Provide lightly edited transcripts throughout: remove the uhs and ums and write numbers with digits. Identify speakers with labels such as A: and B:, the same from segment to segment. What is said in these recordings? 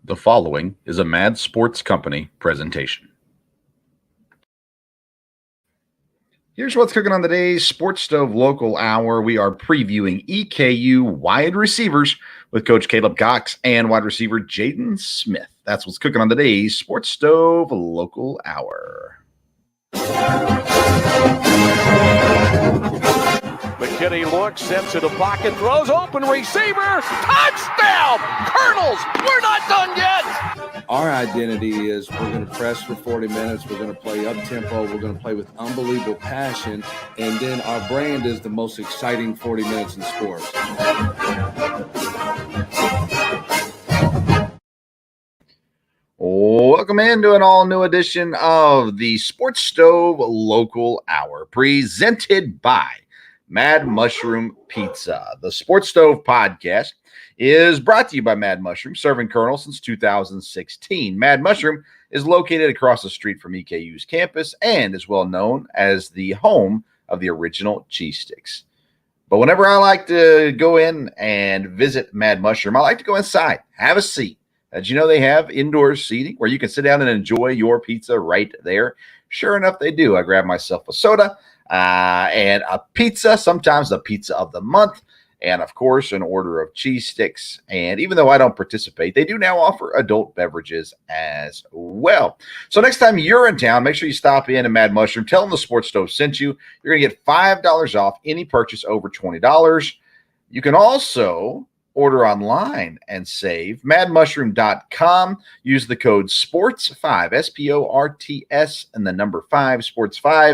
A: The following is a Mad Sports Company presentation. Here's what's cooking on today's Sports Stove Local Hour. We are previewing EKU wide receivers with Coach Caleb Cox and wide receiver Jaden Smith. That's what's cooking on today's Sports Stove Local Hour.
B: McKinney looks, steps to the pocket, throws, open receiver, touchdown! Colonels, we're not done yet!
C: Our identity is we're going to press for 40 minutes, we're going to play up-tempo, we're going to play with unbelievable passion, and then our brand is the most exciting 40 minutes in sports.
A: Welcome into an all-new edition of the Sports Stove Local Hour, presented by Mad Mushroom Pizza. The Sports Stove podcast is brought to you by Mad Mushroom, serving Colonel since 2016. Mad Mushroom is located across the street from EKU's campus and is well known as the home of the original cheese sticks. But whenever I like to go in and visit Mad Mushroom, I like to go inside, have a seat. As you know, they have indoor seating where you can sit down and enjoy your pizza right there. Sure enough, they do. I grab myself a soda and a pizza, sometimes the pizza of the month, and of course, an order of cheese sticks. And even though I don't participate, they do now offer adult beverages as well. So next time you're in town, make sure you stop in at Mad Mushroom. Tell them the Sports Stove sent you. You're going to get $5 off any purchase over $20. You can also order online and save. madmushroom.com. Use the code SPORTS5, SPORTS, and the number 5, SPORTS5.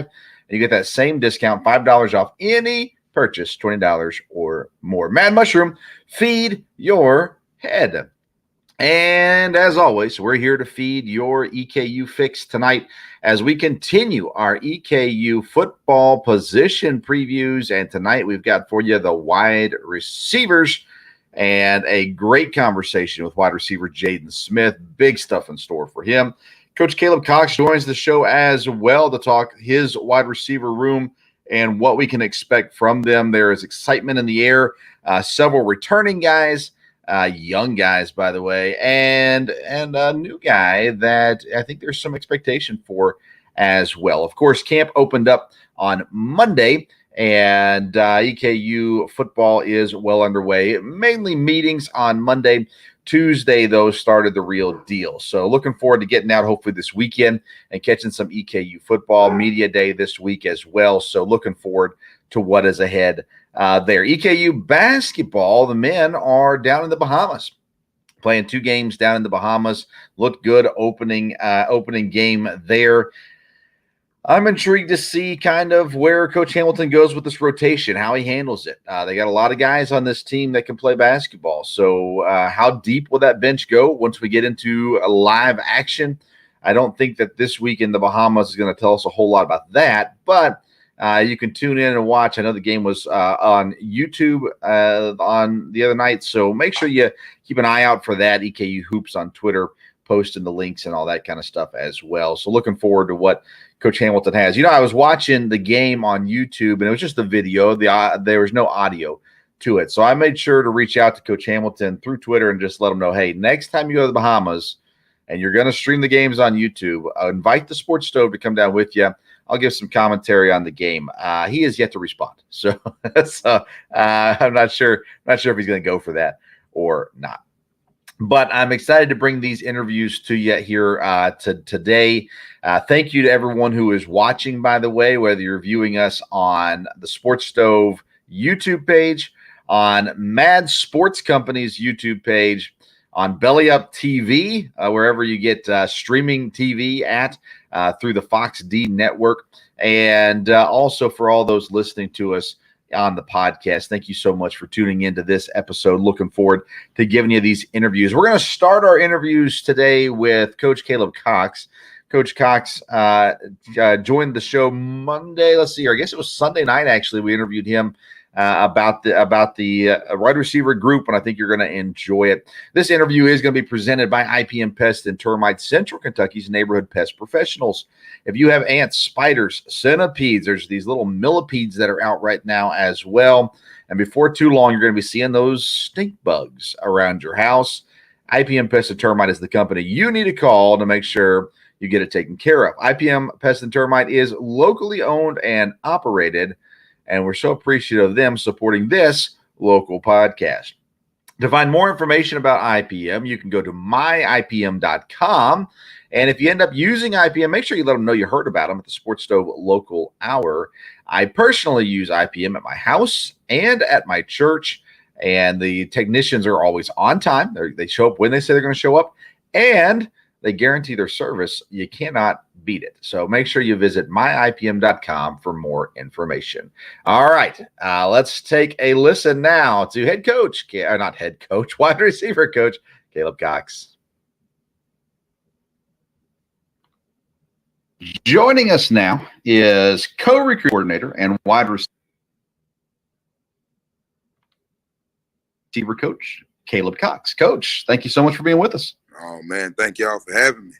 A: And you get that same discount, $5 off any purchase, $20 or more. Mad Mushroom, feed your head. And as always, we're here to feed your EKU fix tonight as we continue our EKU football position previews. And tonight we've got for you the wide receivers and a great conversation with wide receiver Jaden Smith. Big stuff in store for him. Coach Caleb Cox joins the show as well to talk his wide receiver room and what we can expect from them. There is excitement in the air. Several returning guys, young guys, by the way, and a new guy that I think there's some expectation for as well. Of course, camp opened up on Monday, and EKU football is well underway. Mainly meetings on Monday. Tuesday, though, started the real deal. So looking forward to getting out hopefully this weekend and catching some EKU football. Media day this week as well. So looking forward to what is ahead there. EKU basketball, the men are down in the Bahamas. Playing 2 games down in the Bahamas. Looked good opening game there. I'm intrigued to see kind of where Coach Hamilton goes with this rotation, how he handles it. They got a lot of guys on this team that can play basketball. So how deep will that bench go once we get into a live action? I don't think that this week in the Bahamas is going to tell us a whole lot about that, but you can tune in and watch. I know the game was on YouTube on the other night, so make sure you keep an eye out for that. EKU Hoops on Twitter, posting the links and all that kind of stuff as well. So looking forward to what Coach Hamilton has. You know, I was watching the game on YouTube, and it was just the video. There was no audio to it. So I made sure to reach out to Coach Hamilton through Twitter and just let him know, hey, next time you go to the Bahamas and you're going to stream the games on YouTube, invite the Sports Stove to come down with you. I'll give some commentary on the game. He has yet to respond. So, I'm not sure if he's going to go for that or not. But I'm excited to bring these interviews to you here today. Thank you to everyone who is watching, by the way, whether you're viewing us on the Sports Stove YouTube page, on Mad Sports Company's YouTube page, on Belly Up TV, wherever you get streaming TV at through the Fox D network, and also for all those listening to us on the podcast. Thank you so much for tuning into this episode. Looking forward to giving you these interviews. We're going to start our interviews today with Coach Caleb Cox. Coach Cox joined the show Monday. Let's see here. I guess it was Sunday night, actually. We interviewed him about the wide receiver group, and I think you're going to enjoy it. This interview is going to be presented by IPM Pest and Termite, Central Kentucky's neighborhood pest professionals. If you have ants, spiders, centipedes, there's these little millipedes that are out right now as well. And before too long, you're going to be seeing those stink bugs around your house. IPM Pest and Termite is the company you need to call to make sure you get it taken care of. IPM Pest and Termite is locally owned and operated, and we're so appreciative of them supporting this local podcast. To find more information about IPM, you can go to myipm.com. And if you end up using IPM, make sure you let them know you heard about them at the Sports Stove Local Hour. I personally use IPM at my house and at my church, and the technicians are always on time. They show up when they say they're going to show up, and they guarantee their service. You cannot beat it. So make sure you visit myipm.com for more information. All right, let's take a listen now to wide receiver coach, Caleb Cox. Joining us now is co-recruit coordinator and wide receiver coach, Caleb Cox. Coach, thank you so much for being with us.
D: Oh, man, thank y'all for having me.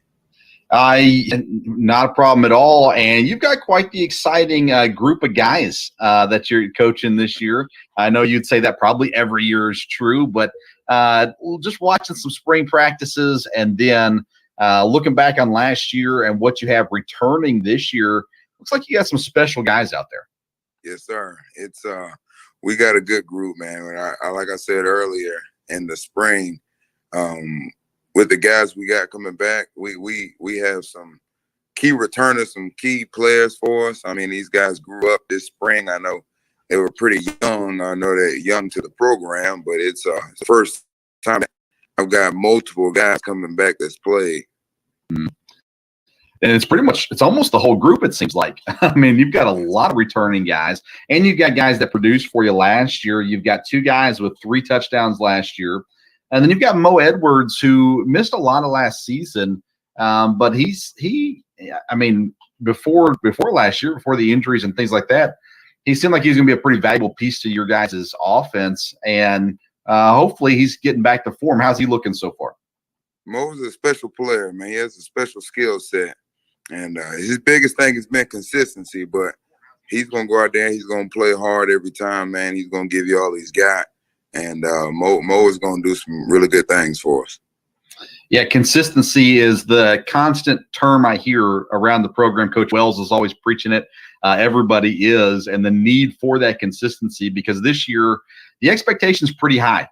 A: Not a problem at all. And you've got quite the exciting group of guys that you're coaching this year. I know you'd say that probably every year is true, but just watching some spring practices and then looking back on last year and what you have returning this year, looks like you got some special guys out there.
D: Yes, sir. It's we got a good group, man. Like I said earlier in the spring, with the guys we got coming back, we have some key returners, some key players for us. I mean, these guys grew up this spring. I know they were pretty young. I know they're young to the program, but it's the first time I've got multiple guys coming back that's played.
A: And it's almost the whole group, it seems like. I mean, you've got a lot of returning guys, and you've got guys that produced for you last year. You've got 2 guys with 3 touchdowns last year. And then you've got Mo Edwards, who missed a lot of last season. But before last year, before the injuries and things like that, he seemed like he's going to be a pretty valuable piece to your guys' offense. And hopefully he's getting back to form. How's he looking so far?
D: Mo's a special player, man. He has a special skill set. And his biggest thing has been consistency. But he's going to go out there and he's going to play hard every time, man. He's going to give you all he's got. And Mo is going to do some really good things for us.
A: Yeah, consistency is the constant term I hear around the program. Coach Wells is always preaching it. Everybody is, and the need for that consistency, because this year the expectation is pretty high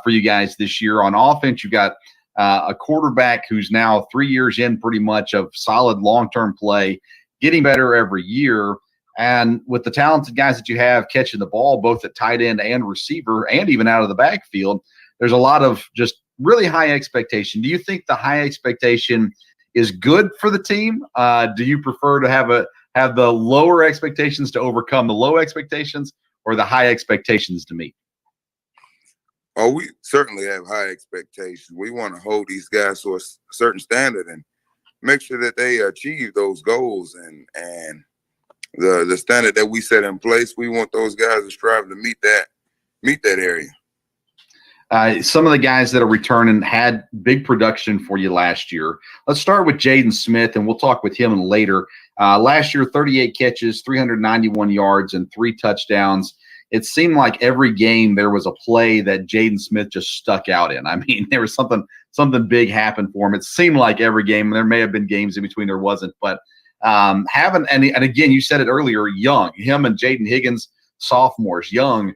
A: for you guys this year. On offense, you've got a quarterback who's now 3 years in pretty much of solid long-term play, getting better every year. And with the talented guys that you have catching the ball, both at tight end and receiver, and even out of the backfield, there's a lot of just really high expectation. Do you think the high expectation is good for the team? Do you prefer to have the lower expectations to overcome the low expectations, or the high expectations to meet?
D: Oh, we certainly have high expectations. We want to hold these guys to a certain standard and make sure that they achieve those goals and the standard that we set in place. We want those guys to strive to meet that area.
A: Some of the guys that are returning had big production for you last year. Let's start with Jaden Smith, and we'll talk with him later. Last year, 38 catches, 391 yards, and 3 touchdowns. It seemed like every game there was a play that Jaden Smith just stuck out in. I mean, there was something big happened for him. It seemed like every game. There may have been games in between there wasn't, but and again, you said it earlier, young. Him and Jaden Higgins, sophomores, young,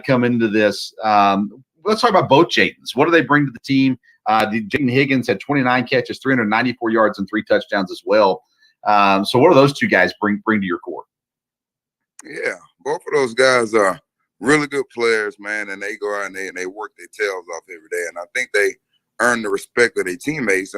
A: come into this. Let's talk about both Jadens. What do they bring to the team? Jaden Higgins had 29 catches, 394 yards, and 3 touchdowns as well. So what do those 2 guys bring to your core?
D: Yeah, both of those guys are really good players, man, and they go out and they work their tails off every day. And I think they earn the respect of their teammates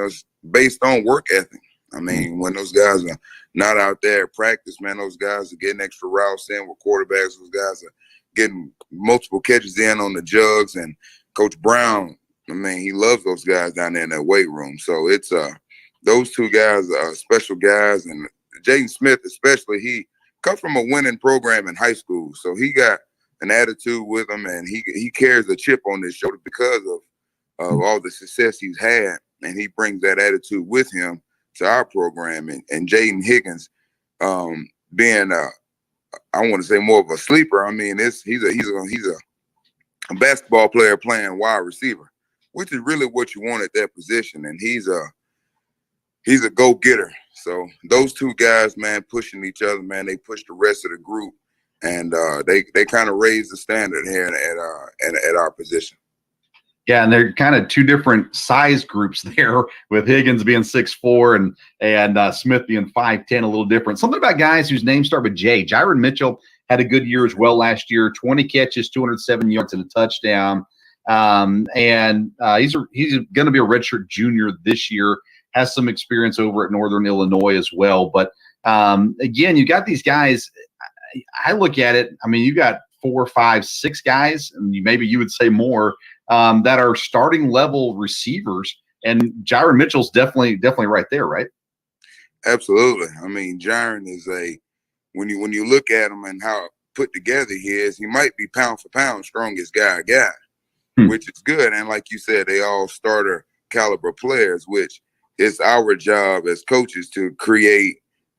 D: based on work ethic. I mean, when those guys are not out there at practice, man, those guys are getting extra routes in with quarterbacks. Those guys are getting multiple catches in on the jugs. And Coach Brown, I mean, he loves those guys down there in that weight room. So it's those 2 guys are special guys. And Jaden Smith especially, he comes from a winning program in high school. So he got an attitude with him, and he carries a chip on his shoulder because of all the success he's had. And he brings that attitude with him to our program. And Jaden Higgins, being I want to say more of a sleeper. I mean, he's a basketball player playing wide receiver. which is really what you want at that position. And he's a go-getter. So those two guys, man, pushing each other, man, they push the rest of the group, and they kind of raise the standard here at our position.
A: Yeah, and they're kind of two different size groups there, with Higgins being 6'4" and Smith being 5'10", a little different. Something about guys whose names start with J. Jaden Mitchell had a good year as well last year, 20 catches, 207 yards, and a touchdown. He's going to be a redshirt junior this year. Has some experience over at Northern Illinois as well. But again, you got these guys. I look at it. I mean, you got 4, 5, 6 guys, and maybe you would say more, that are starting level receivers. And Jaden Mitchell's definitely right there, right?
D: Absolutely. I mean, Jaden is when you look at him and how put together he is, he might be pound for pound strongest guy, which is good. And like you said, they all starter caliber players, which it's our job as coaches to create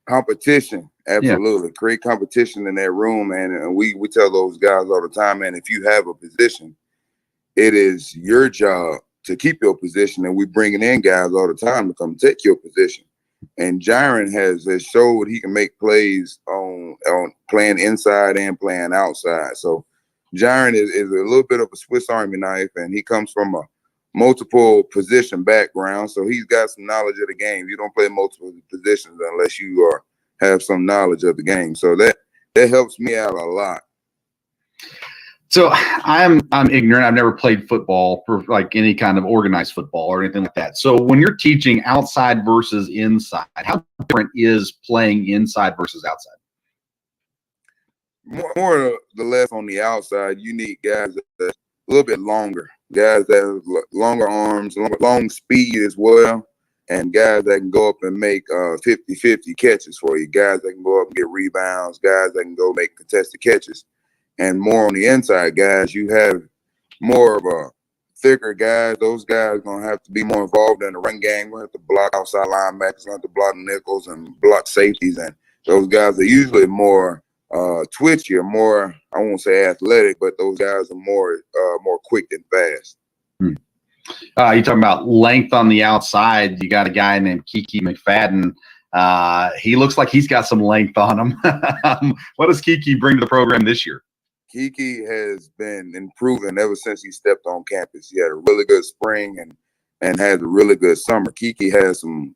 D: competition. Absolutely. Yeah. Create competition in that room. And we tell those guys all the time, man, if you have a position, it is your job to keep your position. And we bringing in guys all the time to come take your position. And Jaden has showed he can make plays on playing inside and playing outside. So Jaden is a little bit of a Swiss Army knife, and he comes from a multiple position background, so he's got some knowledge of the game. You don't play multiple positions unless you have some knowledge of the game. So that helps me out a lot.
A: So I'm ignorant. I've never played football, for like any kind of organized football or anything like that. So when you're teaching outside versus inside, how different is playing inside versus outside?
D: More or less on the outside, you need guys that are a little bit longer. Guys that have longer arms, long speed as well, and guys that can go up and make 50-50 catches for you. Guys that can go up and get rebounds, guys that can go make contested catches. And more on the inside guys, you have more of a thicker guys. Those guys are going to have to be more involved in the run game. We're going to have to block outside linebackers, going to have to block nickels and block safeties. And those guys are usually more twitchy or more, I won't say athletic, but those guys are more quick and fast.
A: You're talking about length on the outside. You got a guy named Kiki McFadden. He looks like he's got some length on him. What does Kiki bring to the program this year?
D: Kiki has been improving ever since he stepped on campus. He had a really good spring and had a really good summer. Kiki has some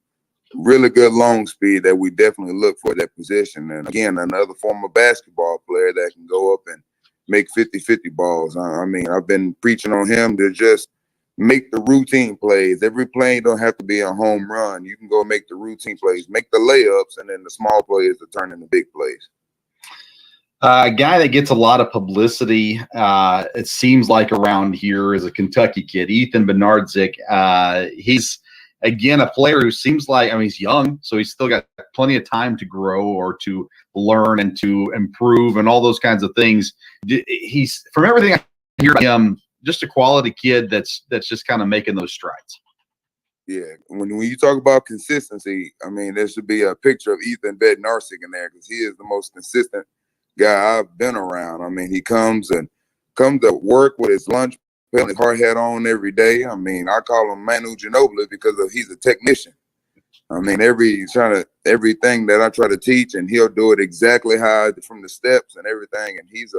D: really good long speed that we definitely look for at that position. And again, another former basketball player that can go up and make 50-50 balls. I mean, I've been preaching on him to just make the routine plays. Every play don't have to be a home run. You can go make the routine plays, make the layups, and then the small plays to turn into big plays.
A: A guy that gets a lot of publicity, it seems like around here, is a Kentucky kid, Ethan Bernardzik. He's, again, a player who seems like, I mean, he's young, so he's still got plenty of time to grow or to learn and to improve and all those kinds of things. He's, from everything I hear about him, just a quality kid that's just kind of making those strides.
D: Yeah, when you talk about consistency, I mean, there should be a picture of Ethan Bednarsik in there because he is the most consistent guy I've been around. I mean, he comes to work with his lunch, putting his hard hat on every day. I mean, I call him Manu Ginobili because he's a technician. I mean, everything that I try to teach, and he'll do it exactly how from the steps and everything. And he's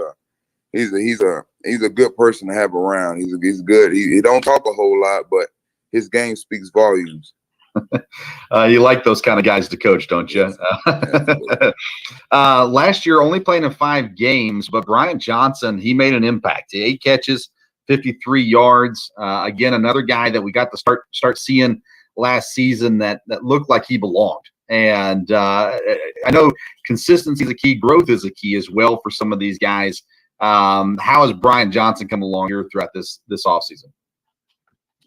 D: a good person to have around. He's good. He don't talk a whole lot, but his game speaks volumes.
A: You like those kind of guys to coach, don't you? Last year, only playing in 5 games, but Brian Johnson, he made an impact. 8 catches, 53 yards. Again, another guy that we got to start seeing last season that looked like he belonged. And I know consistency is a key, growth is a key as well for some of these guys. How has Brian Johnson come along here throughout this offseason?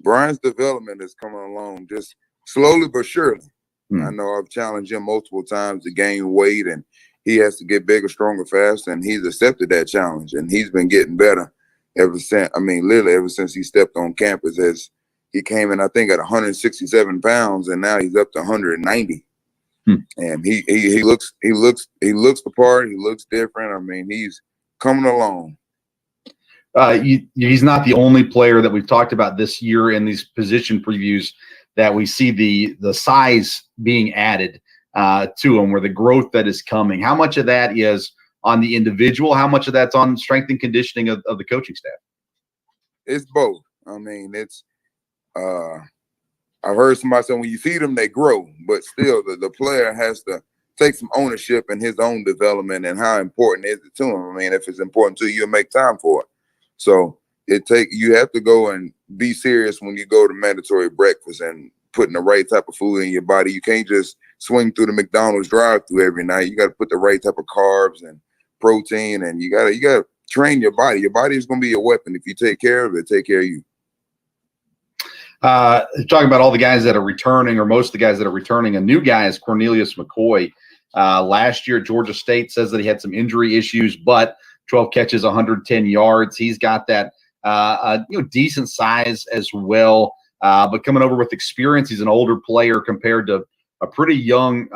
D: Brian's development is coming along just slowly but surely. I know I've challenged him multiple times to gain weight, and he has to get bigger, stronger, faster, and he's accepted that challenge, and he's been getting better ever since. I mean, literally ever since he stepped on campus. As he came in, I think, at 167 pounds, and now he's up to 190. And he looks the part. He looks different. I mean, he's coming along.
A: he's not the only player that we've talked about this year in these position previews that we see the size being added to him, where the growth that is coming. How much of that is on the individual? How much of that's on strength and conditioning of the coaching staff?
D: It's both. I mean, it's I've heard somebody say when you feed them, they grow, but still the player has to take some ownership in his own development and how important is it to him. I mean, if it's important to you, make time for it. So you have to go and be serious when you go to mandatory breakfast and putting the right type of food in your body. You can't just swing through the McDonald's drive-through every night. You got to put the right type of carbs and protein, and you gotta train your body. Your body is going to be your weapon. If you take care of it, take care of you.
A: Talking about all the guys that are returning, or most of the guys that are returning, a new guy is Cornelius McCoy. Last year, Georgia State says that he had some injury issues, but 12 catches, 110 yards. He's got that decent size as well, but coming over with experience. He's an older player compared to a pretty young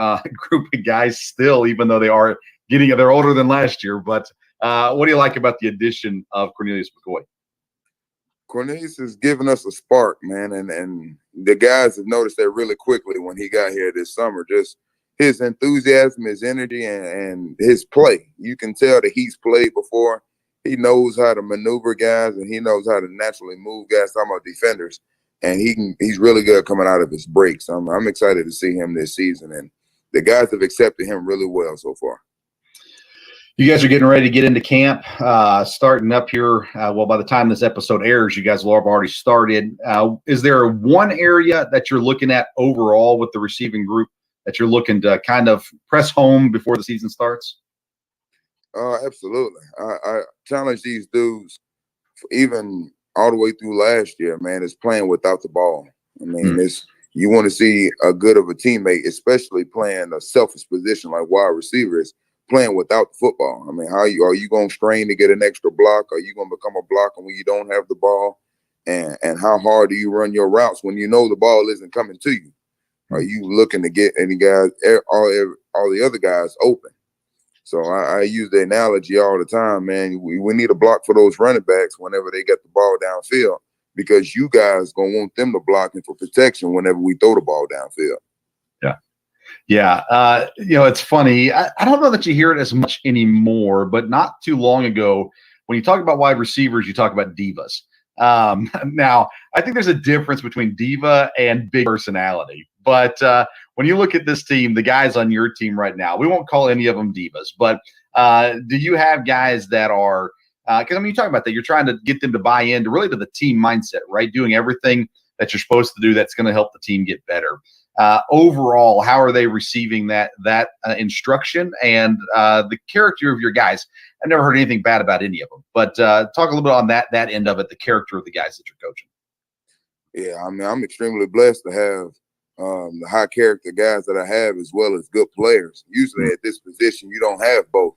A: group of guys still, even though they're older than last year. But what do you like about the addition of Cornelius McCoy?
D: Cornelius has given us a spark, man, and the guys have noticed that really quickly when he got here this summer. Just his enthusiasm, his energy, and his play. You can tell that he's played before. He knows how to maneuver guys, and he knows how to naturally move guys. Talking about defenders, and he's really good coming out of his breaks. I'm excited to see him this season, and the guys have accepted him really well so far.
A: You guys are getting ready to get into camp, starting up here. By the time this episode airs, you guys will have already started. Is there one area that you're looking at overall with the receiving group that you're looking to kind of press home before the season starts?
D: Absolutely. I challenge these dudes, even all the way through last year, man, is playing without the ball. I mean, you want to see a good of a teammate, especially playing a selfish position like wide receivers, playing without the football. I mean, are you going to strain to get an extra block? Are you going to become a blocker when you don't have the ball? And how hard do you run your routes when you know the ball isn't coming to you? Are you looking to get any guys, all the other guys open? So I use the analogy all the time, man. We need a block for those running backs whenever they get the ball downfield, because you guys going to want them to block and for protection whenever we throw the ball downfield.
A: Yeah. It's funny. I don't know that you hear it as much anymore, but not too long ago, when you talk about wide receivers, you talk about divas. Now, I think there's a difference between diva and big personality. But when you look at this team, the guys on your team right now, we won't call any of them divas, but do you have guys that are because, you talk about that. You're trying to get them to buy into to the team mindset, right? Doing everything that you're supposed to do that's going to help the team get better. Overall, how are they receiving that instruction and the character of your guys? I've never heard anything bad about any of them, but talk a little bit on that end of it, the character of the guys that you're coaching.
D: Yeah, I mean, I'm extremely blessed to have the high character guys that I have, as well as good players. Usually at this position, you don't have both,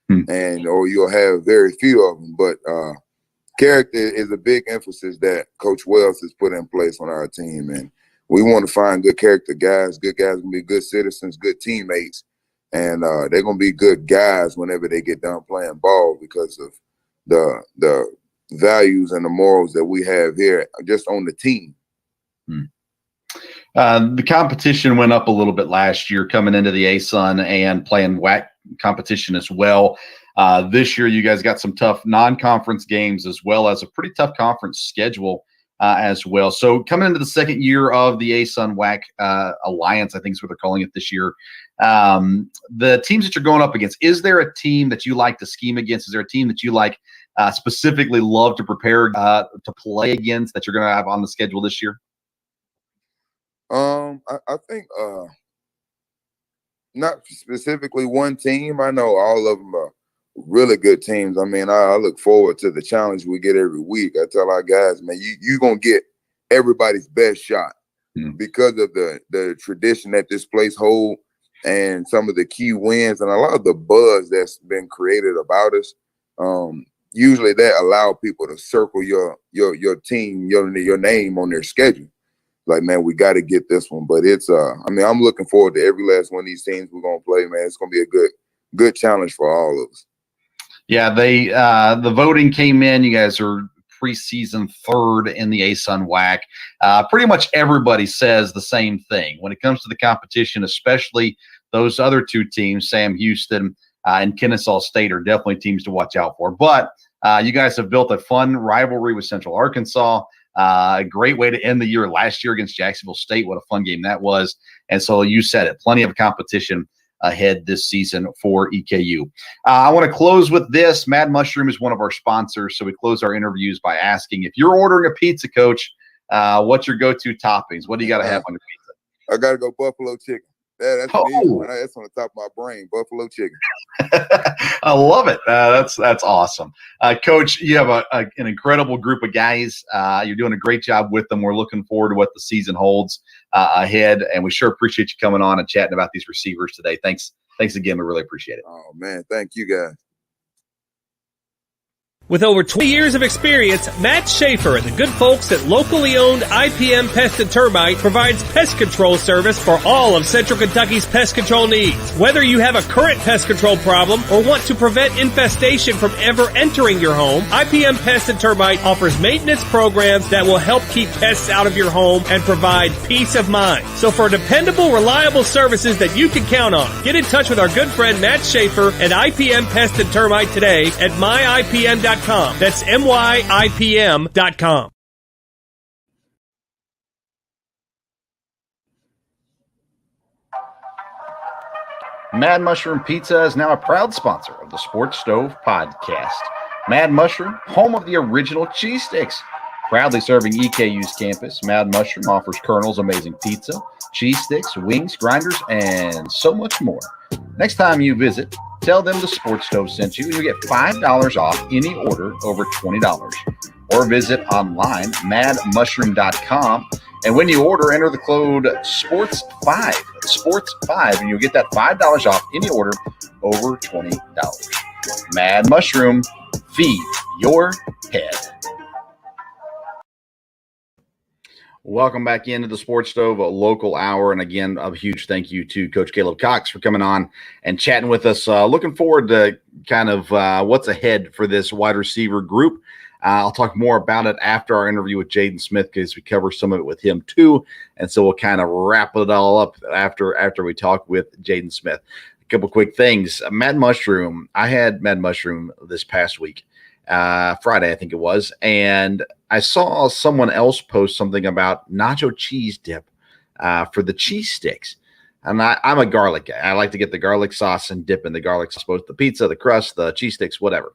D: or you'll have very few of them. But character is a big emphasis that Coach Wells has put in place on our team, and we want to find good character guys. Good guys going to be good citizens, good teammates, and they're going to be good guys whenever they get done playing ball, because of the values and the morals that we have here just on the team.
A: The competition went up a little bit last year coming into the ASUN and playing WAC competition as well. This year, you guys got some tough non-conference games as well as a pretty tough conference schedule as well. So coming into the second year of the ASUN WAC Alliance, I think is what they're calling it this year. The teams that you're going up against, is there a team that you like to scheme against? Is there a team that you like specifically love to prepare to play against that you're going to have on the schedule this year?
D: I think not specifically one team. I know all of them are really good teams. I mean, I look forward to the challenge we get every week. I tell our guys, man, you're going to get everybody's best shot because of the tradition that this place holds and some of the key wins and a lot of the buzz that's been created about us. Usually that allow people to circle your team, your name on their schedule. Like, man, we got to get this one. But it's I'm looking forward to every last one of these teams we're going to play, man. It's going to be a good challenge for all of us.
A: Yeah, the voting came in. You guys are preseason third in the ASUN WAC. Pretty much everybody says the same thing when it comes to the competition, especially those other two teams, Sam Houston and Kennesaw State, are definitely teams to watch out for. But you guys have built a fun rivalry with Central Arkansas. A great way to end the year last year against Jacksonville State. What a fun game that was. And so you said it, plenty of competition ahead this season for EKU. I want to close with this. Mad Mushroom is one of our sponsors, so we close our interviews by asking, if you're ordering a pizza, Coach, what's your go-to toppings? What do you got to have on your pizza?
D: I got to go buffalo chicken. That's an easy one. That's on the top of my brain, buffalo chicken.
A: I love it. That's awesome. Coach, you have an incredible group of guys. You're doing a great job with them. We're looking forward to what the season holds ahead, and we sure appreciate you coming on and chatting about these receivers today. Thanks again. We really appreciate it.
D: Oh, man. Thank you, guys.
E: With over 20 years of experience, Matt Schaefer and the good folks at locally owned IPM Pest and Termite provides pest control service for all of Central Kentucky's pest control needs. Whether you have a current pest control problem or want to prevent infestation from ever entering your home, IPM Pest and Termite offers maintenance programs that will help keep pests out of your home and provide peace of mind. So for dependable, reliable services that you can count on, get in touch with our good friend Matt Schaefer at IPM Pest and Termite today at myipm.com. That's myipm.com.
A: Mad Mushroom Pizza is now a proud sponsor of the Sports Stove podcast. Mad Mushroom, home of the original cheese sticks. Proudly serving EKU's campus, Mad Mushroom offers Colonel's amazing pizza, cheese sticks, wings, grinders, and so much more. Next time you visit, tell them the Sports Stove sent you, and you get $5 off any order over $20. Or visit online, madmushroom.com, and when you order, enter the code SPORTS5, SPORTS5, and you'll get that $5 off any order over $20. Mad Mushroom, feed your head. Welcome back into the Sports Stove local hour. And again, a huge thank you to Coach Caleb Cox for coming on and chatting with us. Looking forward to kind of what's ahead for this wide receiver group. I'll talk more about it after our interview with Jaden Smith, because we cover some of it with him too. And so we'll kind of wrap it all up after we talk with Jaden Smith. A couple quick things. Mad Mushroom. I had Mad Mushroom this past week. Friday, I think it was, and I saw someone else post something about nacho cheese dip for the cheese sticks. And I'm a garlic guy. I like to get the garlic sauce and dip in the garlic sauce, both the pizza, the crust, the cheese sticks, whatever.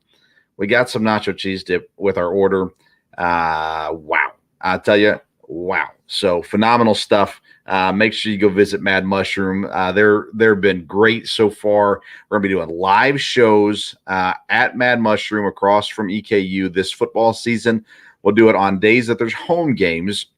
A: We got some nacho cheese dip with our order. Wow. I'll tell you, wow. So phenomenal stuff. Make sure you go visit Mad Mushroom. They've been great so far. We're going to be doing live shows at Mad Mushroom across from EKU this football season. We'll do it on days that there's home games.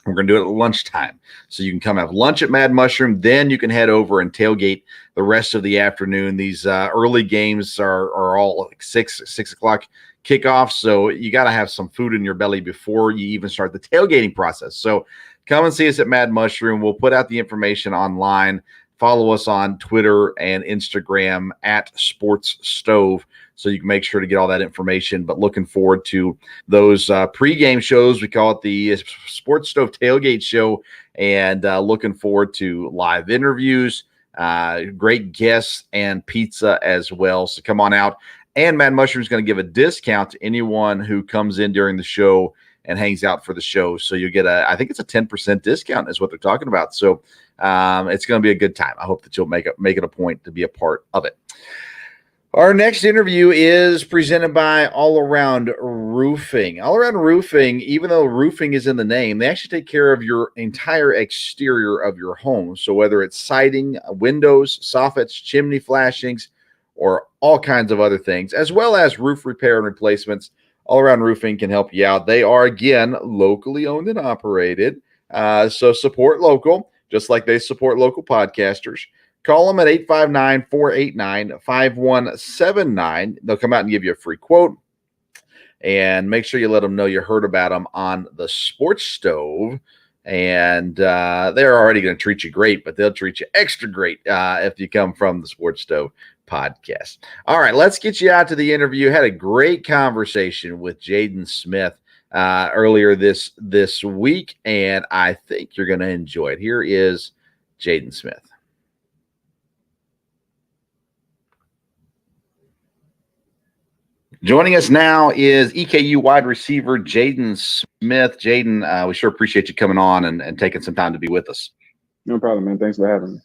A: We're going to do it at lunchtime. So you can come have lunch at Mad Mushroom. Then you can head over and tailgate the rest of the afternoon. These early games are all like 6 o'clock kickoff. So you got to have some food in your belly before you even start the tailgating process. So come and see us at Mad Mushroom. We'll put out the information online. Follow us on Twitter and Instagram at Sports Stove, so you can make sure to get all that information. But looking forward to those pregame shows. We call it the Sports Stove Tailgate Show, and looking forward to live interviews, great guests, and pizza as well. So come on out. And Mad Mushroom is going to give a discount to anyone who comes in during the show and hangs out for the show. So you get I think it's a 10% discount is what they're talking about. So it's going to be a good time. I hope that you'll make it a point to be a part of it. Our next interview is presented by All Around Roofing. All Around Roofing, even though roofing is in the name, they actually take care of your entire exterior of your home. So whether it's siding, windows, soffits, chimney flashings, or all kinds of other things, as well as roof repair and replacements, All Around Roofing can help you out. They are, again, locally owned and operated. So support local, just like they support local podcasters. Call them at 859-489-5179. They'll come out and give you a free quote. And make sure you let them know you heard about them on the Sports Stove. And they're already going to treat you great, but they'll treat you extra great if you come from the Sports Stove podcast. All right, let's get you out to the interview. Had a great conversation with Jaden Smith earlier this week, and I think you're going to enjoy it. Here is Jaden Smith. Joining us now is EKU wide receiver Jaden Smith. Jaden, we sure appreciate you coming on and taking some time to be with us.
F: No problem, man. Thanks for having me.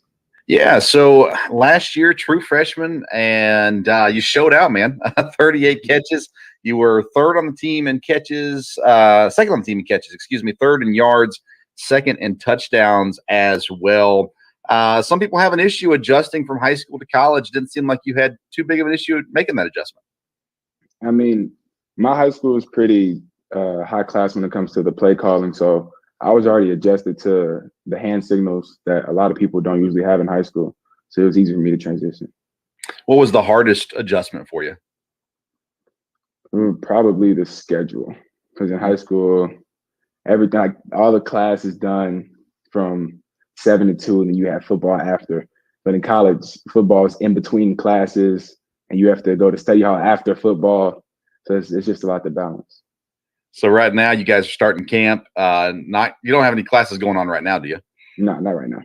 A: Yeah, so last year, true freshman, and you showed out, man. 38 catches. You were third on the team in catches, second on the team in catches, third in yards, second in touchdowns as well. Some people have an issue adjusting from high school to college. Didn't seem like you had too big of an issue making that adjustment.
F: I mean, my high school is pretty high class when it comes to the play calling, so I was already adjusted to the hand signals that a lot of people don't usually have in high school, so it was easy for me to transition.
A: What was the hardest adjustment for you?
F: Probably the schedule, because in high school, everything, like, all the class is done from 7 to 2, and then you have football after. But in college, football is in between classes, and you have to go to study hall after football. So it's just a lot to balance.
A: So right now, you guys are starting camp. You don't have any classes going on right now, do you?
F: No, not right now.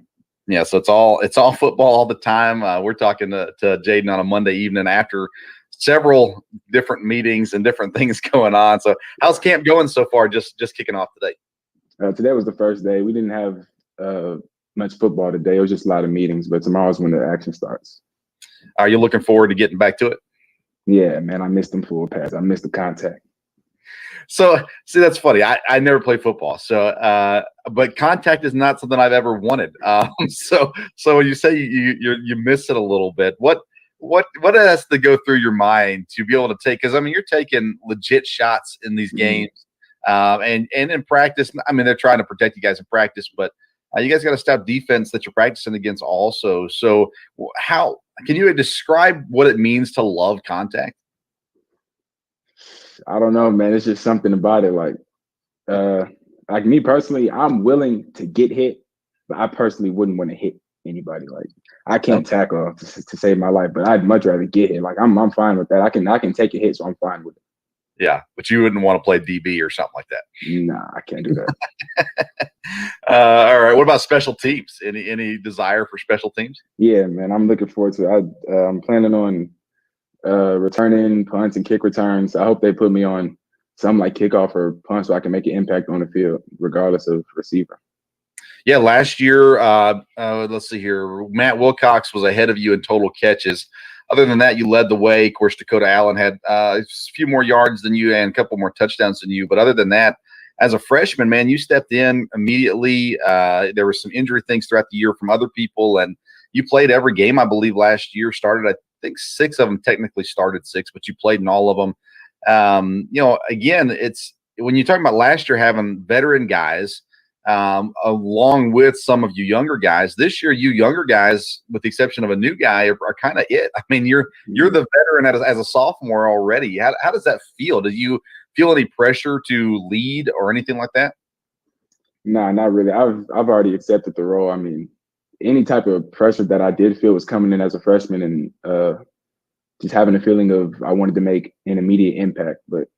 A: Yeah, so it's all football all the time. We're talking to Jaden on a Monday evening after several different meetings and different things going on. So how's camp going so far? Just kicking off today.
F: Today was the first day. We didn't have much football today. It was just a lot of meetings, but tomorrow's when the action starts.
A: Are you looking forward to getting back to it?
F: Yeah, man, I missed them full pass. I missed the contact.
A: So, see, that's funny. I never played football, so but contact is not something I've ever wanted. So when you say you miss it a little bit, what has to go through your mind to be able to take? Because I mean, you're taking legit shots in these games, and in practice. I mean, they're trying to protect you guys in practice, but you guys got to stop defense that you're practicing against also. So, how can you describe what it means to love contact?
F: I don't know, man. It's just something about it. Like me personally, I'm willing to get hit, but I personally wouldn't want to hit anybody. Like, I can't tackle to save my life, but I'd much rather get hit. Like, I'm fine with that. I can take a hit, so I'm fine with it.
A: Yeah, but you wouldn't want to play DB or something like that.
F: Nah, I can't do that.
A: All right. What about special teams? Any desire for special teams?
F: Yeah, man. I'm looking forward to it. I'm planning on returning punts and kick returns. I hope they put me on some like kickoff or punt so I can make an impact on the field, regardless of receiver.
A: Yeah, last year, let's see here. Matt Wilcox was ahead of you in total catches. Other than that, you led the way. Of course, Dakota Allen had a few more yards than you and a couple more touchdowns than you. But other than that, as a freshman, man, you stepped in immediately. There were some injury things throughout the year from other people, and you played every game, I believe, last year. Started, I think 6 of them technically started 6, but you played in all of them. Again, it's when you're talking about last year having veteran guys along with some of you younger guys. This year, you younger guys, with the exception of a new guy, are kind of it. I mean, you're the veteran as a sophomore already. How does that feel? Do you feel any pressure to lead or anything like that?
F: Nah, not really. I've already accepted the role. I mean, any type of pressure that I did feel was coming in as a freshman and just having a feeling of I wanted to make an immediate impact. But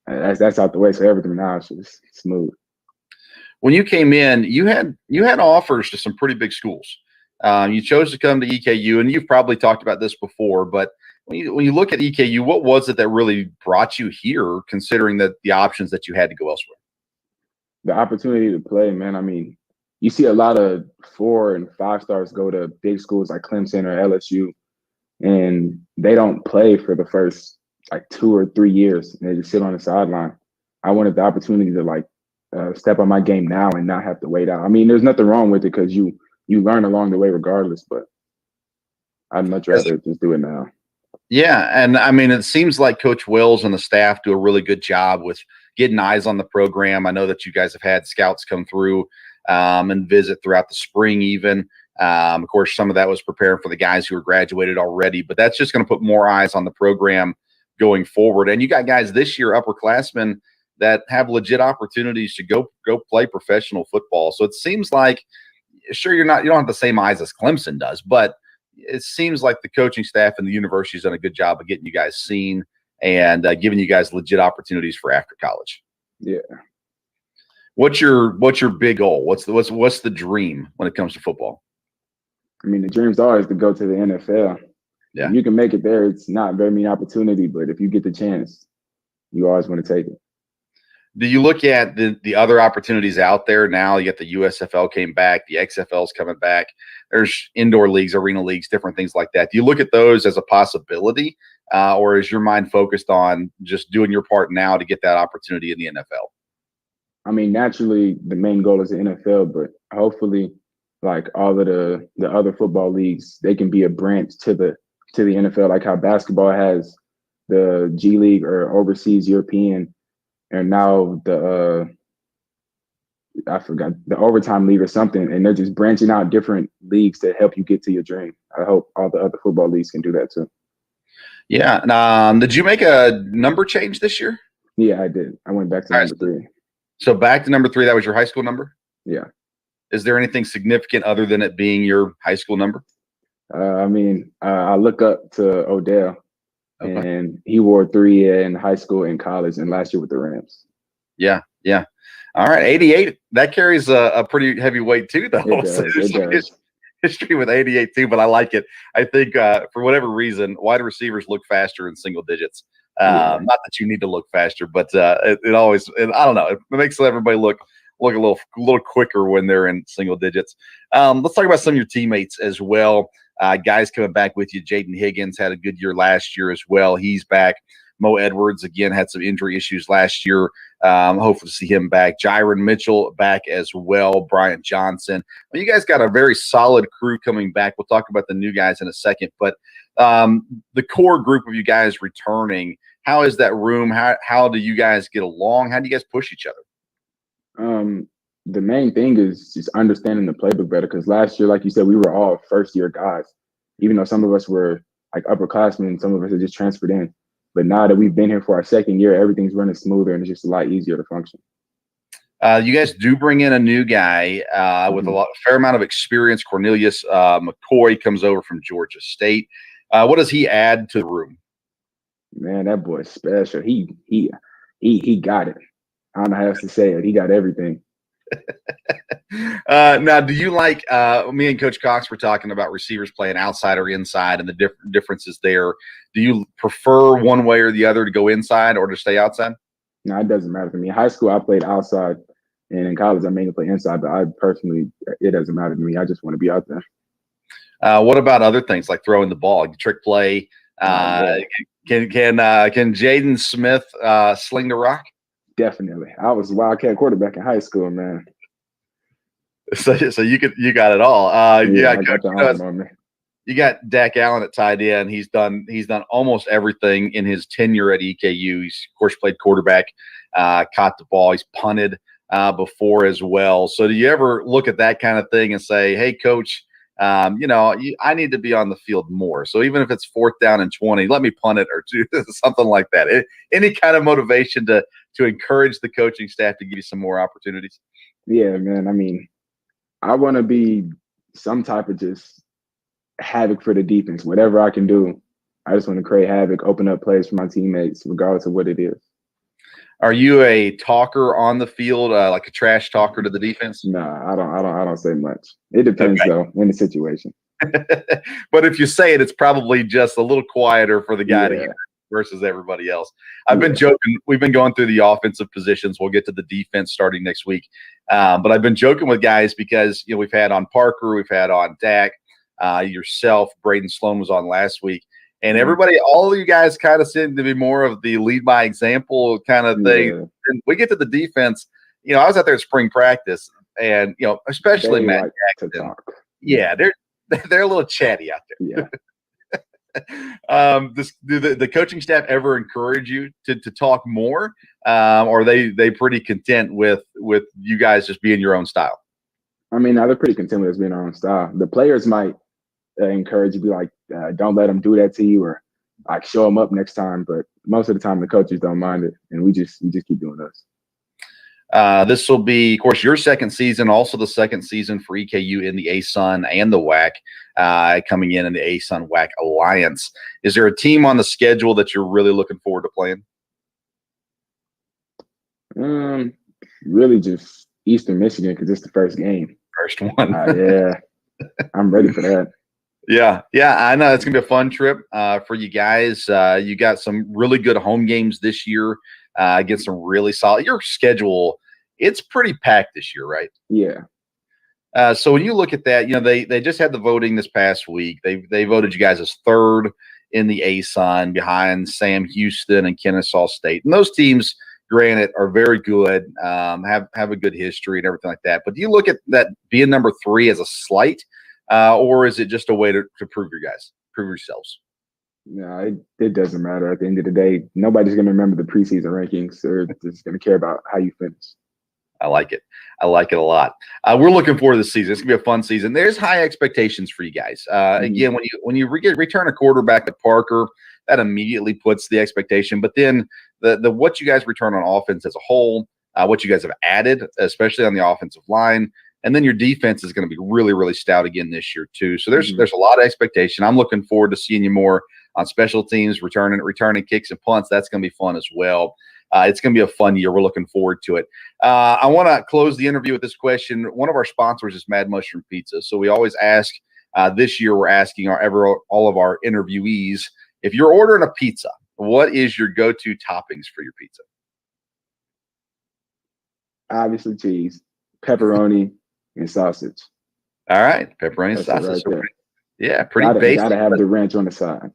F: that's out the way, so everything now is just smooth.
A: When you came in, you had offers to some pretty big schools. You chose to come to EKU, and you've probably talked about this before, but when you look at EKU, what was it that really brought you here, considering that the options that you had to go elsewhere?
F: The opportunity to play, man. I mean, you see a lot of 4 and 5 stars go to big schools like Clemson or LSU, and they don't play for the first like 2 or 3 years, and they just sit on the sideline. I wanted the opportunity to step on my game now and not have to wait out. I mean, there's nothing wrong with it because you learn along the way regardless, but I'd much rather just do it now. Yeah,
A: and I mean, it seems like Coach Wells and the staff do a really good job with getting eyes on the program. I know that you guys have had scouts come through and visit throughout the spring even. Of course, some of that was preparing for the guys who were graduated already, but that's just going to put more eyes on the program going forward. And you got guys this year, upperclassmen, that have legit opportunities to go play professional football. So it seems like, sure, you don't have the same eyes as Clemson does, but it seems like the coaching staff and the university has done a good job of getting you guys seen and giving you guys legit opportunities for after college.
F: Yeah.
A: What's your big goal? What's the dream when it comes to football?
F: I mean, the dream's always to go to the NFL.
A: Yeah.
F: If you can make it there, it's not very many opportunity, but if you get the chance, you always want to take it.
A: Do you look at the other opportunities out there now? You got the USFL came back, the XFL's coming back. There's indoor leagues, arena leagues, different things like that. Do you look at those as a possibility, or is your mind focused on just doing your part now to get that opportunity in the NFL?
F: I mean, naturally, the main goal is the NFL, but hopefully, like all of the other football leagues, they can be a branch to the NFL, like how basketball has the G League or overseas European, and now I forgot the overtime league or something, and they're just branching out different leagues to help you get to your dream. I hope all the other football leagues can do that too.
A: Yeah. Did you make a number change this year?
F: Yeah, I did. I went back to number 3.
A: So back to number 3, that was your high school number?
F: Yeah.
A: Is there anything significant other than it being your high school number?
F: I mean, I look up to Odell,
A: Okay.
F: and he wore 3 in high school and college, and last year with the Rams.
A: Yeah. All right, 88. That carries a pretty heavy weight too, though.
F: It does.
A: So
F: It does.
A: history with 88 too, but I like it. I think for whatever reason, wide receivers look faster in single digits. Not that you need to look faster, but it always. I don't know. It makes everybody look a little quicker when they're in single digits. Let's talk about some of your teammates as well. Guys coming back with you. Jaden Higgins had a good year last year as well. He's back. Mo Edwards, again, had some injury issues last year. Hopefully to see him back. Jaron Mitchell back as well. Bryant Johnson. Well, you guys got a very solid crew coming back. We'll talk about the new guys in a second. But the core group of you guys returning, how is that room? How do you guys get along? How do you guys push each other?
F: The main thing is just understanding the playbook better, because last year, like you said, we were all first-year guys. Even though some of us were like upperclassmen, some of us had just transferred in. But now that we've been here for our second year, everything's running smoother and it's just a lot easier to function.
A: You guys do bring in a new guy with a fair amount of experience. Cornelius McCoy comes over from Georgia State. What does he add to the room?
F: Man, that boy's special. He got it. I don't know how else to say it. He got everything.
A: Now, do you like me and Coach Cox were talking about receivers playing outside or inside and the differences there. Do you prefer one way or the other to go inside or to stay outside?
F: No, it doesn't matter to me. In high school, I played outside, and in college, I mainly play inside. But I personally, it doesn't matter to me. I just want to be out there.
A: What about other things like throwing the ball, trick play? Can Jaden Smith sling the rock?
F: Definitely. I was a Wildcat quarterback in high school, man.
A: So you got it all. You got Dak Allen at tight end. He's done almost everything in his tenure at EKU. He's of course played quarterback, caught the ball. He's punted before as well. So do you ever look at that kind of thing and say, "Hey, coach, I need to be on the field more. So even if it's 4th down and 20, let me punt it or do something like that." Any kind of motivation to encourage the coaching staff to give you some more opportunities?
F: Yeah, man. I mean, I want to be some type of just havoc for the defense. Whatever I can do, I just want to create havoc, open up plays for my teammates, regardless of what it is.
A: Are you a talker on the field, like a trash talker to the defense?
F: No, I don't say much. It depends though in the situation.
A: But if you say it, it's probably just a little quieter for the guy to hear versus everybody else. I've been joking. We've been going through the offensive positions. We'll get to the defense starting next week. But I've been joking with guys because we've had on Parker, we've had on Dak, yourself, Braden Sloan was on last week. And everybody, all of you guys kind of seem to be more of the lead by example kind of thing. Yeah. And we get to the defense. I was out there at spring practice, and especially Matt Jackson. Yeah, they're a little chatty out there. Yeah. Do the coaching staff ever encourage you to talk more, or are they pretty content with you guys just being your own style?
F: I mean, they're pretty content with us being our own style. The players might encourage you, be like, don't let them do that to you, or like show them up next time. But most of the time, the coaches don't mind it, and we just keep doing us.
A: This will be, of course, your second season, also the second season for EKU in the ASUN and the WAC, coming in the ASUN WAC Alliance. Is there a team on the schedule that you're really looking forward to playing?
F: Really just Eastern Michigan because it's the first game.
A: First one.
F: Yeah, I'm ready for that.
A: Yeah, I know it's gonna be a fun trip for you guys. You got some really good home games this year. Get some really solid. Your schedule, it's pretty packed this year, right?
F: Yeah.
A: So when you look at that, they just had the voting this past week. They voted you guys as third in the ASUN behind Sam Houston and Kennesaw State, and those teams, granted, are very good, have a good history and everything like that. But do you look at that being number 3 as a slight, or is it just a way to prove yourselves?
F: No, it doesn't matter. At the end of the day, nobody's going to remember the preseason rankings. They're just going to care about how you finish.
A: I like it. I like it a lot. We're looking forward to this season. It's gonna be a fun season. There's high expectations for you guys. Again, when you return a quarterback like Parker, that immediately puts the expectation. But then the what you guys return on offense as a whole, what you guys have added, especially on the offensive line, and then your defense is going to be really, really stout again this year too. So there's a lot of expectation. I'm looking forward to seeing you more on special teams, returning kicks and punts. That's going to be fun as well. It's going to be a fun year. We're looking forward to it. I want to close the interview with this question. One of our sponsors is Mad Mushroom Pizza. So we always ask, this year we're asking all of our interviewees, if you're ordering a pizza, what is your go-to toppings for your pizza?
F: Obviously cheese, pepperoni, and sausage.
A: All right, pepperoni and sausage.
F: Right,
A: yeah, pretty basic.
F: Gotta have the ranch on the side.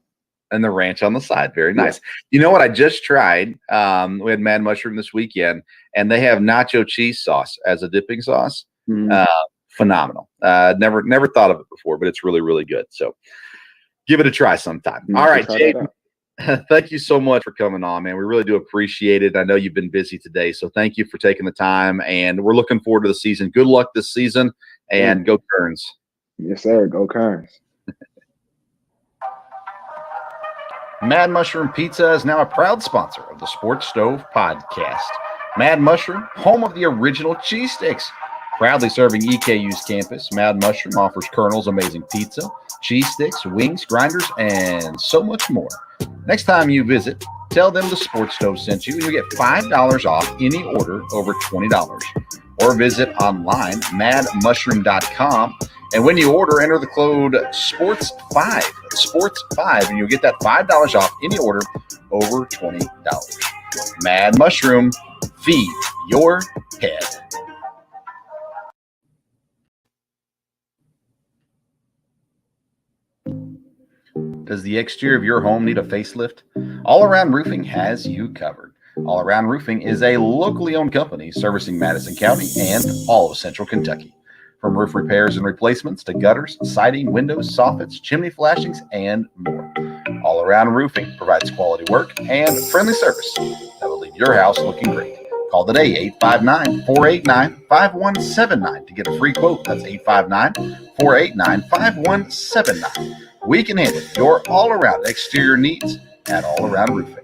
A: And the ranch on the side. Very nice. Yeah. You know what I just tried? We had Mad Mushroom this weekend, and they have nacho cheese sauce as a dipping sauce. Phenomenal. Never thought of it before, but it's really, really good. So give it a try sometime. All right, Jaden. Thank you so much for coming on, man. We really do appreciate it. I know you've been busy today, so thank you for taking the time, and we're looking forward to the season. Good luck this season, and go Kerns.
F: Yes, sir. Go Kerns.
A: Mad Mushroom Pizza is now a proud sponsor of the Sports Stove Podcast. Mad Mushroom, home of the original cheese sticks. Proudly serving EKU's campus, Mad Mushroom offers Colonel's amazing pizza, cheese sticks, wings, grinders, and so much more. Next time you visit, tell them the Sports Stove sent you, and you get $5 off any order over $20. Or visit online, madmushroom.com. And when you order, enter the code SPORTS5, and you'll get that $5 off any order over $20. Mad Mushroom, feed your head. Does the exterior of your home need a facelift? All Around Roofing has you covered. All Around Roofing is a locally owned company servicing Madison County and all of Central Kentucky. From roof repairs and replacements to gutters, siding, windows, soffits, chimney flashings, and more. All Around Roofing provides quality work and friendly service that will leave your house looking great. Call today, 859-489-5179 to get a free quote. That's 859-489-5179. We can handle your all-around exterior needs at All Around Roofing.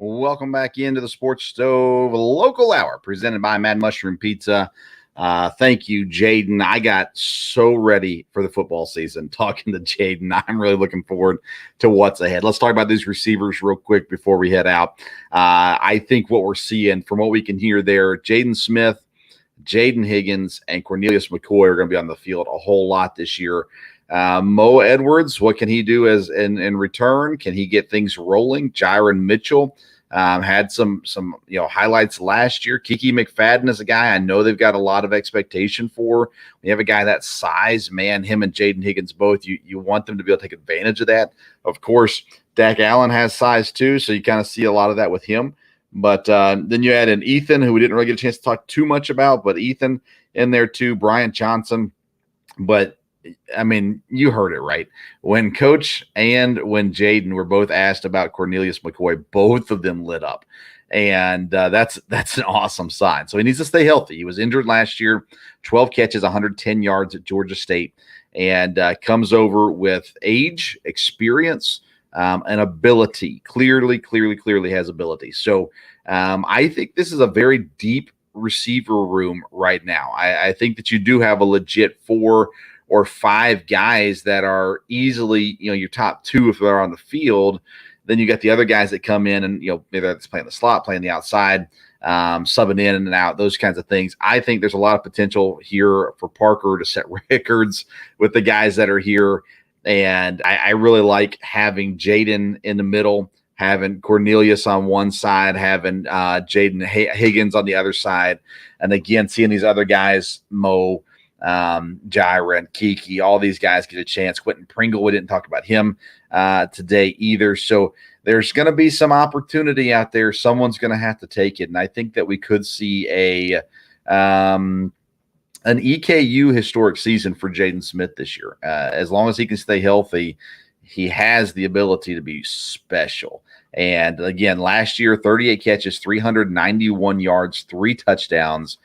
A: Welcome back into the Sports Stove Local Hour presented by Mad Mushroom Pizza. Thank you, Jaden. I got so ready for the football season talking to Jaden. I'm really looking forward to what's ahead. Let's talk about these receivers real quick before we head out. I think what we're seeing from what we can hear there, Jaden Smith, Jaden Higgins, and Cornelius McCoy are going to be on the field a whole lot this year. Mo Edwards, what can he do in return? Can he get things rolling? Jaron Mitchell had some highlights last year. Kiki McFadden is a guy I know they've got a lot of expectation for. We have a guy that size, man, him and Jaden Higgins both, you want them to be able to take advantage of that. Of course, Dak Allen has size too, so you kind of see a lot of that with him. But then you add in Ethan, who we didn't really get a chance to talk too much about, but Ethan in there too, Bryant Johnson. But, I mean, you heard it right. When Coach and when Jaden were both asked about Cornelius McCoy, both of them lit up. And that's an awesome sign. So he needs to stay healthy. He was injured last year, 12 catches, 110 yards at Georgia State, and comes over with age, experience, and ability. Clearly has ability. So I think this is a very deep receiver room right now. I think that you do have a legit 4 or 5 guys that are easily, your top 2 if they're on the field. Then you got the other guys that come in and, maybe that's playing the slot, playing the outside, subbing in and out, those kinds of things. I think there's a lot of potential here for Parker to set records with the guys that are here. And I really like having Jaden in the middle, having Cornelius on one side, having Jaden Higgins on the other side. And again, seeing these other guys, Mo, Jaira and Kiki, all these guys get a chance. Quentin Pringle, we didn't talk about him today either. So there's going to be some opportunity out there. Someone's going to have to take it. And I think that we could see an EKU historic season for Jaden Smith this year. As long as he can stay healthy, he has the ability to be special. And again, last year, 38 catches, 391 yards, 3 touchdowns.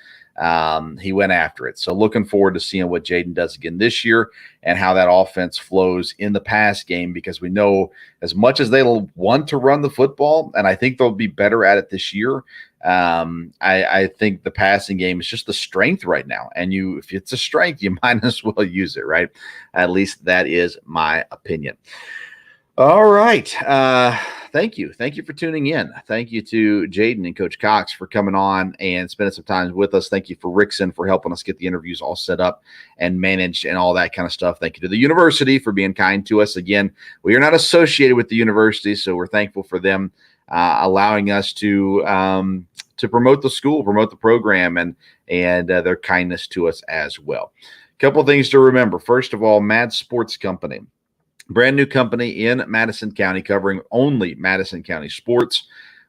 A: He went after it. So looking forward to seeing what Jaden does again this year and how that offense flows in the pass game, because we know as much as they'll want to run the football, and I think they'll be better at it this year, I think the passing game is just the strength right now. And if it's a strength, you might as well use it, right? At least that is my opinion. All right. Thank you. Thank you for tuning in. Thank you to Jaden and Coach Cox for coming on and spending some time with us. Thank you for Rickson for helping us get the interviews all set up and managed and all that kind of stuff. Thank you to the university for being kind to us. Again, we are not associated with the university, so we're thankful for them allowing us to promote the school, promote the program, and their kindness to us as well. A couple of things to remember. First of all, Mad Sports Company. Brand new company in Madison County covering only Madison County sports.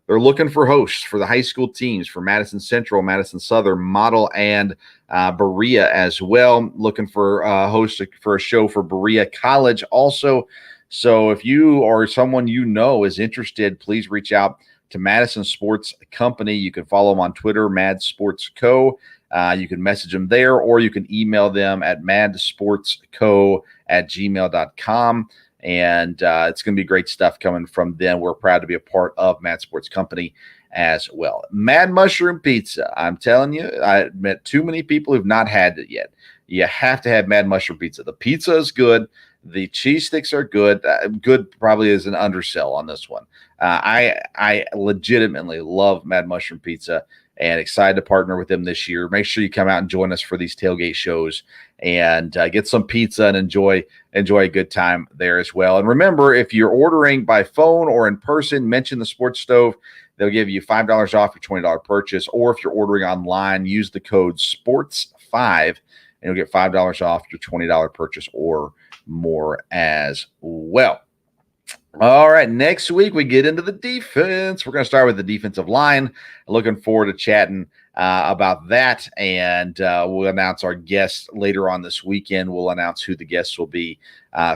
A: They're looking for hosts for the high school teams for Madison Central, Madison Southern, Model, and Berea as well. Looking for a host for a show for Berea College also. So if you or someone you know is interested, please reach out to Madison Sports Company. You can follow them on Twitter, Mad Sports Co. You can message them there, or you can email them at madsportsco@gmail.com. And it's going to be great stuff coming from them. We're proud to be a part of Mad Sports Company as well. Mad Mushroom Pizza. I'm telling you, I met too many people who've not had it yet. You have to have Mad Mushroom Pizza. The pizza is good. The cheese sticks are good. Good probably is an undersell on this one. I legitimately love Mad Mushroom Pizza and excited to partner with them this year. Make sure you come out and join us for these tailgate shows and get some pizza and enjoy a good time there as well. And remember, if you're ordering by phone or in person, mention the Sports Stove. They'll give you $5 off your $20 purchase. Or if you're ordering online, use the code SPORTS5 and you'll get $5 off your $20 purchase or more as well. All right, next week we get into the defense. We're going to start with the defensive line. Looking forward to chatting about that, and we'll announce our guests later on this weekend. We'll announce who the guests will be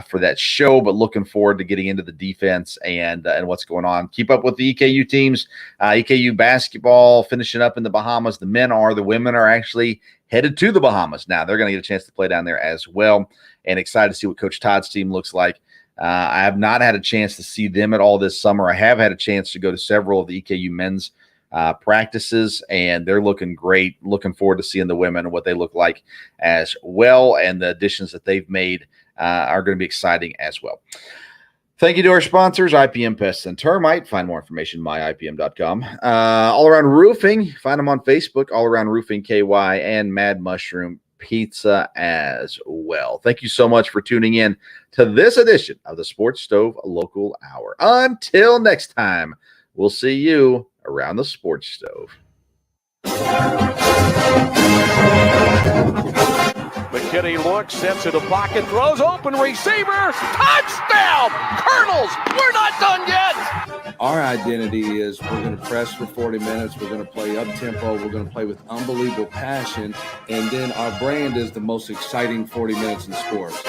A: for that show, but looking forward to getting into the defense and what's going on. Keep up with the EKU teams. EKU basketball finishing up in the Bahamas. The men are. The women are actually headed to the Bahamas now. They're going to get a chance to play down there as well, and excited to see what Coach Todd's team looks like. I have not had a chance to see them at all this summer. I have had a chance to go to several of the EKU men's practices, and they're looking great. Looking forward to seeing the women and what they look like as well, and the additions that they've made are going to be exciting as well. Thank you to our sponsors, IPM Pests and Termite. Find more information at myipm.com. All Around Roofing, find them on Facebook, All Around Roofing KY, and Mad Mushroom Pizza as well. Thank you so much for tuning in to this edition of the Sports Stove Local Hour. Until next time, we'll see you around the Sports Stove.
B: McKinney looks, steps to the pocket, throws, open receiver, touchdown! Colonels, we're not done yet!
C: Our identity is we're going to press for 40 minutes. We're going to play up-tempo. We're going to play with unbelievable passion. And then our brand is the most exciting 40 minutes in sports.